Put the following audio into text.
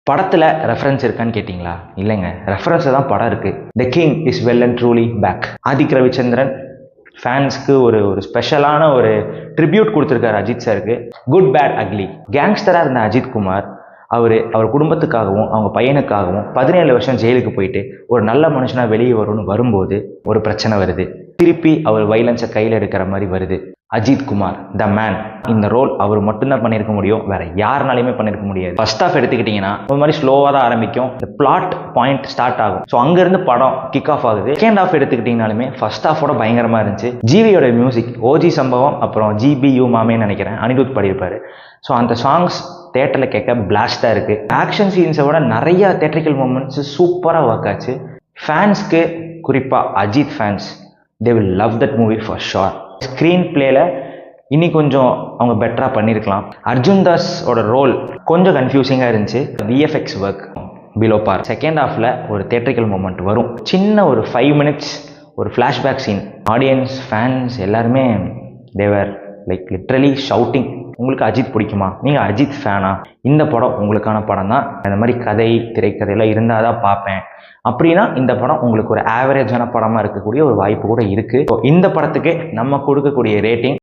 படத்தில் ரெஃபரன்ஸ் இருக்கான்னு கேட்டிங்களா? இல்லைங்க, ரெஃபரன்ஸில் தான் படம் இருக்குது. The king is well and truly back. Adhik Ravichandran ஃபேன்ஸ்க்கு ஒரு ஸ்பெஷலான ஒரு ட்ரிபியூட் கொடுத்துருக்காரு அஜித் சாருக்கு. Good bad ugly. கேங்ஸ்டராக இருந்த அஜித் குமார் அவர் குடும்பத்துக்காகவும் அவங்க பையனுக்காகவும் 17 வருஷம் ஜெயிலுக்கு போயிட்டு ஒரு நல்ல மனுஷனாக வெளியே வரும்போது ஒரு பிரச்சனை வருது. திருப்பி அவர் வைலன்ஸை கையில் எடுக்கிற மாதிரி வருது. Ajith Kumar the man. இந்த ரோல் அவர் மட்டும்தான் பண்ணியிருக்க முடியும், வேற யாருனாலையுமே பண்ணியிருக்க முடியாது. ஃபர்ஸ்ட் ஆஃப் எடுத்துக்கிட்டிங்கன்னா ஒரு மாதிரி ஸ்லோவாக தான் ஆரம்பிக்கும், இந்த பிளாட் பாயிண்ட் ஸ்டார்ட் ஆகும். ஸோ அங்கேருந்து படம் கிக் ஆஃப் ஆகுது. செகண்ட் ஆஃப் எடுத்துக்கிட்டிங்கனாலுமே ஃபர்ஸ்ட் ஆஃபோட பயங்கரமாக இருந்துச்சு. ஜிவியோட மியூசிக், ஓஜி சம்பவம், அப்புறம் ஜிபியு மாமேன்னு நினைக்கிறேன், அனிருத் பாடியிருப்பாரு. ஸோ அந்த சாங்ஸ் தேட்டரில் கேட்க பிளாஸ்டாக இருக்குது. ஆக்ஷன் சீன்ஸை விட நிறைய தேட்டரிக்கல் மூமெண்ட்ஸ் சூப்பராக ஒர்க் ஆச்சு. ஃபேன்ஸ்க்கு, குறிப்பாக Ajith fans, they will love that movie for sure. Screen பிளேல இனி கொஞ்சம் அவங்க பெட்டராக பண்ணியிருக்கலாம். அர்ஜுன் தாஸோட ரோல் கொஞ்சம் கன்ஃபியூசிங்காக இருந்துச்சு. விஎஃப்எக்ஸ் ஒர்க் பிலோ பார். செகண்ட் ஹாஃபில் ஒரு தேட்டரிக்கல் மூமெண்ட் வரும், சின்ன ஒரு 5 minutes ஒரு ஃப்ளாஷ்பேக் சீன். ஆடியன்ஸ், ஃபேன்ஸ் எல்லாருமே தேவர் லைக் லிட்ரலி ஷவுட்டிங். உங்களுக்கு அஜித் பிடிக்குமா? நீங்கள் அஜித் ஃபேனா? இந்த படம் உங்களுக்கான படம் தான். இந்த மாதிரி கதை, திரைக்கதையெல்லாம் இருந்தால் தான் பார்ப்பேன் அப்படின்னா இந்த படம் உங்களுக்கு ஒரு ஆவரேஜான படமாக இருக்கக்கூடிய ஒரு வாய்ப்பு கூட இருக்குது. இந்த படத்துக்கு நம்ம கொடுக்கக்கூடிய ரேட்டிங்